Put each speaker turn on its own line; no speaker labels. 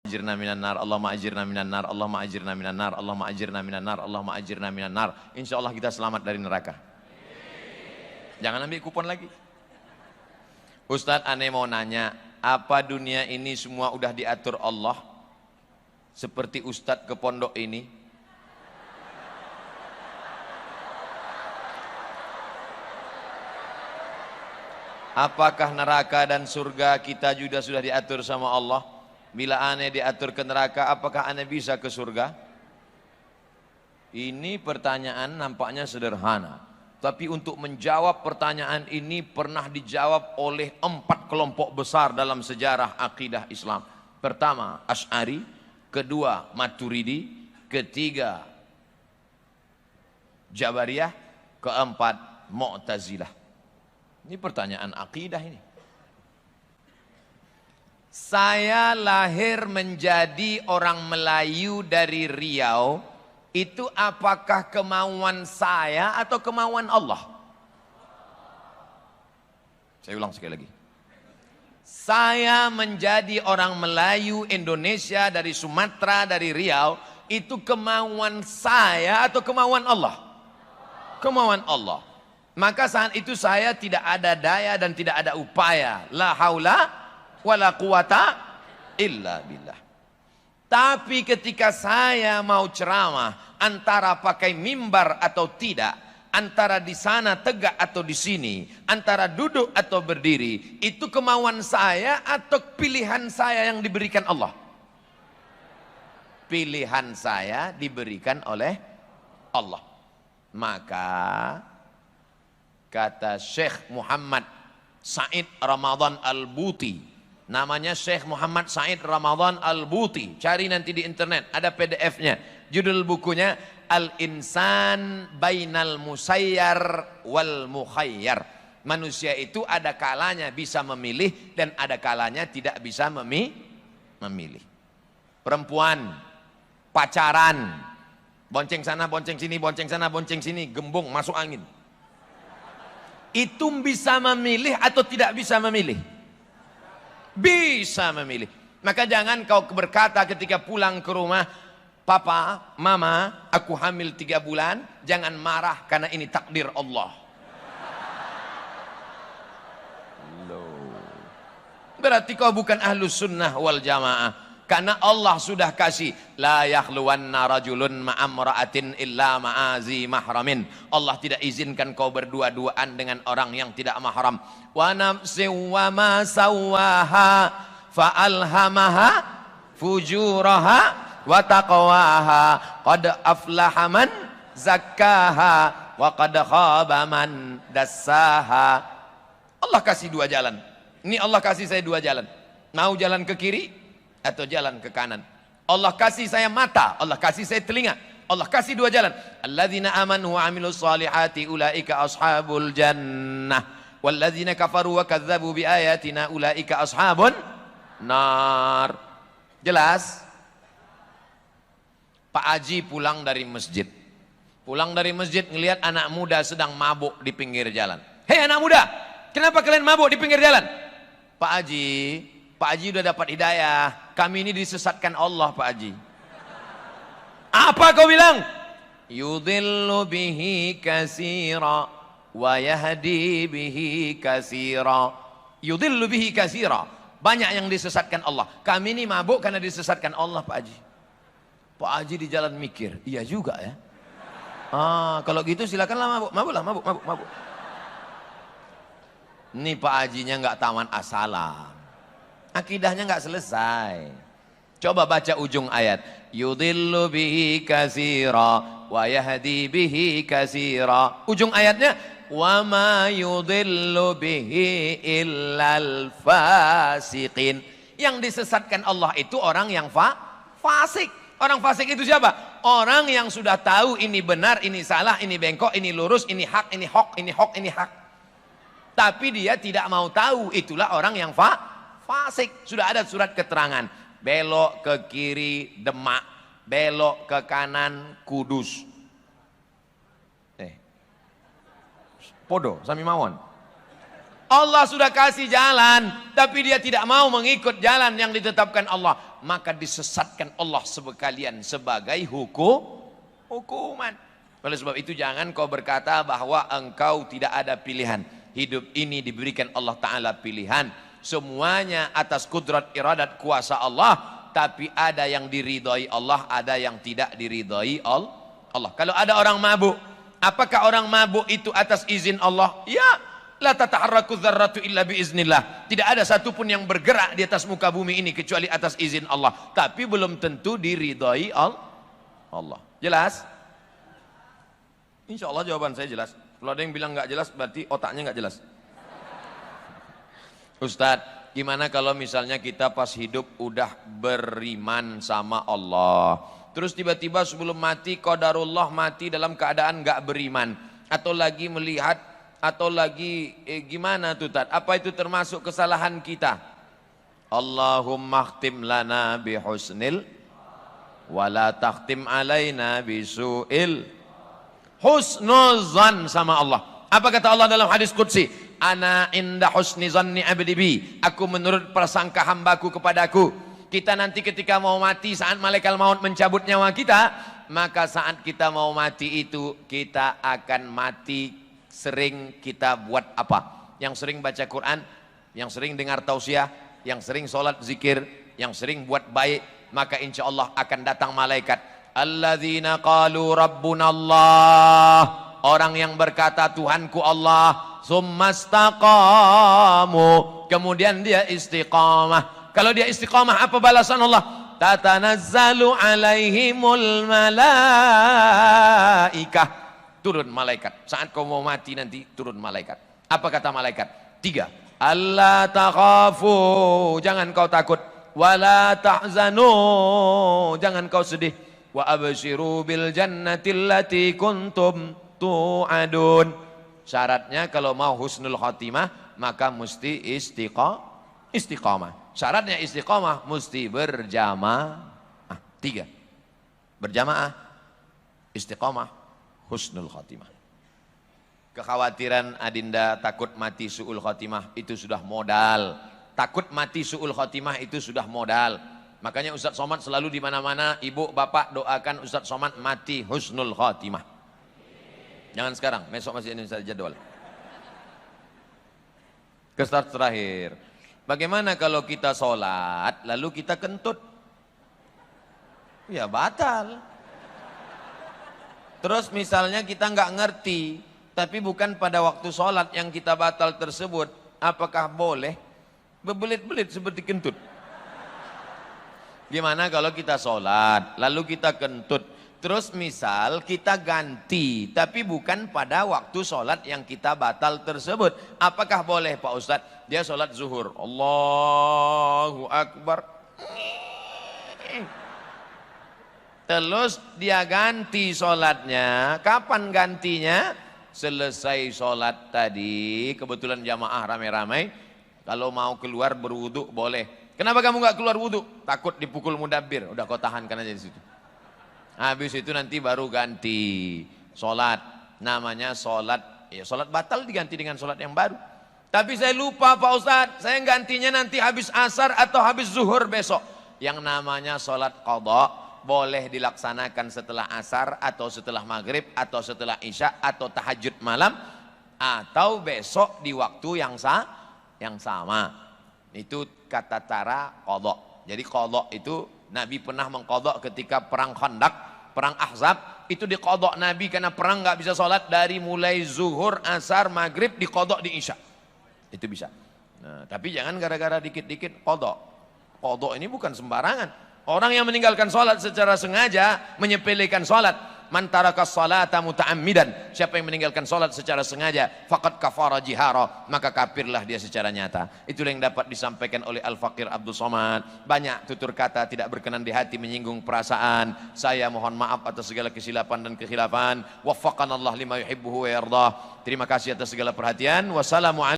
ajirna minan nar, Allahumma ajirna minan nar, Allahumma ajirna minan nar, Allahumma ajirna minan nar, Allahumma ajirna minan nar. Insya Allah kita selamat dari neraka. Jangan ambil kupon lagi. Ustadz, aneh mau nanya, apa dunia ini semua udah diatur Allah? Seperti Ustadz ke pondok ini. Apakah neraka dan surga kita juga sudah diatur sama Allah? Bila aneh diatur ke neraka, apakah aneh bisa ke surga? Ini pertanyaan nampaknya sederhana. Tapi untuk menjawab pertanyaan ini pernah dijawab oleh 4 kelompok besar dalam sejarah akidah Islam. Pertama, Asy'ari. Kedua, Maturidi. Ketiga, Jabariyah. Keempat, Mu'tazilah. Ini pertanyaan akidah ini. Saya lahir menjadi orang Melayu dari Riau, itu apakah kemauan saya atau kemauan Allah? Saya ulang sekali lagi. Saya menjadi orang Melayu Indonesia dari Sumatera, dari Riau, itu kemauan saya atau kemauan Allah? Kemauan Allah. Maka saat itu saya tidak ada daya dan tidak ada upaya. La haula wala quwata illa billah. Tapi ketika saya mau ceramah, antara pakai mimbar atau tidak, antara di sana tegak atau di sini, antara duduk atau berdiri, itu kemauan saya atau pilihan saya yang diberikan Allah? Pilihan saya diberikan oleh Allah. Maka kata Syekh Muhammad Said Ramadan Al-Buti, namanya Syekh Muhammad Said Ramadan Al-Buti, cari nanti di internet, ada PDF-nya. Judul bukunya Al-Insan Bainal Musayyar wal Mukhayyar. Manusia itu ada kalanya bisa memilih dan ada kalanya tidak bisa memilih. Perempuan pacaran, bonceng sana bonceng sini, bonceng sana bonceng sini, gembung masuk angin. Itu bisa memilih atau tidak bisa memilih? Bisa memilih. Maka jangan kau berkata ketika pulang ke rumah, papa, mama, aku hamil 3 bulan, jangan marah karena ini takdir Allah. Berarti kau bukan ahlus sunnah wal jamaah. Karena Allah sudah kasih, la yakhluwanna rajulun ma'amra'atin illa ma'azi mahramin. Allah tidak izinkan kau berdua-duaan dengan orang yang tidak mahram. Wa nafsin wa ma sawwaha fa'alhamaha fujuraha wa taqwaha qad aflaha man zakkaha wa qad khaba man dassaha. Allah kasih 2 jalan. Ini Allah kasih saya 2 jalan. Mau jalan ke kiri atau jalan ke kanan. Allah kasih saya mata, Allah kasih saya telinga. Allah kasih 2 jalan. Alladzina amanu wa amilus solihati ulaika ashabul jannah. Walladzina kafaru wa kadzabu bi ayatina ulaika ashabun nar. Jelas? Pak Haji pulang dari masjid. Pulang dari masjid ngelihat anak muda sedang mabuk di pinggir jalan. Hei anak muda, kenapa kalian mabuk di pinggir jalan? Pak Haji udah dapat hidayah. Kami ini disesatkan Allah, Pak Haji. Apa kau bilang? Yudhillu bihi katsira wa yahdi bihi katsira. Yudhillu bihi katsira. Banyak yang disesatkan Allah. Kami ini mabuk karena disesatkan Allah, Pak Haji. Pak Haji di jalan mikir, iya juga ya. Kalau gitu silakanlah mabuk. Mabuk. Ini Pak Hajinya nggak taman asalam. Akidahnya nggak selesai. Coba baca ujung ayat. Yudhillu bihi katsira wa yahdi bihi katsira. Ujung ayatnya wa ma yudhillu bihi illal fasiqin. Yang disesatkan Allah itu orang yang fasik. Orang fasik itu siapa? Orang yang sudah tahu ini benar, ini salah, ini bengkok, ini lurus, ini hak, ini hok, ini hok, ini hak. Tapi dia tidak mau tahu, itulah orang yang fasik. Sudah ada surat keterangan, belok ke kiri Demak, belok ke kanan Kudus. Podo sami mawon. Allah sudah kasih jalan, tapi dia tidak mau mengikut jalan yang ditetapkan Allah. maka disesatkan Allah sekalian sebagai hukuman. Oleh sebab itu jangan kau berkata bahwa engkau tidak ada pilihan. Hidup ini diberikan Allah Ta'ala pilihan. Semuanya atas kudrat iradat kuasa Allah. Tapi ada yang diridhoi Allah, ada yang tidak diridhoi Allah. Kalau ada orang mabuk, apakah orang mabuk itu atas izin Allah? Ya, la tataharraku dzarratu illa biiznillah. Tidak ada satupun yang bergerak di atas muka bumi ini kecuali atas izin Allah. Tapi belum tentu diridhoi Allah. Jelas? Insya Allah jawaban saya jelas. Kalau ada yang bilang nggak jelas, berarti otaknya nggak jelas. Ustadz, gimana kalau misalnya kita pas hidup udah beriman sama Allah, terus tiba-tiba sebelum mati qadarullah mati dalam keadaan nggak beriman, atau lagi melihat, atau lagi gimana tuh Tat? Apa itu termasuk kesalahan kita? Allahumma khtim lana bihusnil wala takhtim alaina bisu'il. Husnuzan sama Allah. Apa kata Allah dalam hadis qudsi? Ana inda husni zanni abdi bi. Aku menurut prasangka hambaku kepadaku. Kita nanti ketika mau mati, saat malaikat maut mencabut nyawa kita, maka saat kita mau mati itu kita akan mati. Sering kita buat apa? Yang sering baca Quran, yang sering dengar tausiah, yang sering sholat zikir, yang sering buat baik, maka insya Allah akan datang malaikat. Alladzina qalu rabbuna Allah, orang yang berkata Tuhanku Allah, summastaqamu, kemudian dia istiqamah. Kalau dia istiqamah, apa balasan Allah? Tatanazzalu alaihimul malaikah, turun malaikat. Saat kau mau mati nanti turun malaikat. Apa kata malaikat? 3. Allah takhafu, jangan kau takut. Wala tahzanu, jangan kau sedih. Wa abshiru bil jannati allati kuntum tu'adun. Syaratnya kalau mau husnul khatimah maka mesti istiqamah. Syaratnya istiqamah mesti berjamaah. 3. Berjamaah, istiqamah, husnul khatimah. Kekhawatiran adinda takut mati su'ul khatimah itu sudah modal. Takut mati su'ul khatimah itu sudah modal. Makanya Ustadz Somad selalu di mana-mana, ibu bapak doakan Ustadz Somad mati husnul khatimah. Jangan sekarang, besok masih Indonesia jadwal. Start terakhir. Bagaimana kalau kita sholat lalu kita kentut? Ya batal. Terus misalnya kita nggak ngerti, tapi bukan pada waktu sholat yang kita batal tersebut, apakah boleh berbelit-belit seperti kentut? Gimana kalau kita sholat, lalu kita kentut, terus misal kita ganti, tapi bukan pada waktu sholat yang kita batal tersebut. Apakah boleh Pak Ustadz? Dia sholat zuhur, Allahu Akbar. Terus dia ganti sholatnya, kapan gantinya? Selesai sholat tadi, kebetulan jamaah ramai-ramai, kalau mau keluar berwudu boleh. Kenapa kamu nggak keluar wudhu? Takut dipukul mudabbir. Udah kau tahankan aja di situ. Habis itu nanti baru ganti sholat. Namanya sholat, ya sholat batal diganti dengan sholat yang baru. Tapi saya lupa Pak Ustadz, saya gantinya nanti habis asar atau habis zuhur besok. Yang namanya sholat qadha boleh dilaksanakan setelah asar atau setelah maghrib atau setelah isya atau tahajud malam atau besok di waktu yang sama. Itu kata cara qadha. Jadi qadha itu Nabi pernah mengqadha ketika perang Khandaq, perang Ahzab, itu diqadha Nabi karena perang nggak bisa sholat dari mulai zuhur, asar, maghrib diqadha di isya. Itu bisa. Nah, tapi jangan gara-gara dikit-dikit qadha. Qadha ini bukan sembarangan. Orang yang meninggalkan sholat secara sengaja menyepelekan sholat. Man tarakas salata muta'ammidan, siapa yang meninggalkan salat secara sengaja faqad kafara jihara, maka kafirlah dia secara nyata. Itulah yang dapat disampaikan oleh Al-Faqir Abdul Somad. Banyak tutur kata tidak berkenan di hati, menyinggung perasaan. Saya mohon maaf atas segala kesilapan dan kekhilafan. Waffaqanallah lima yuhibbuhu wa yardah. Terima kasih atas segala perhatian. Wassalamualaikum.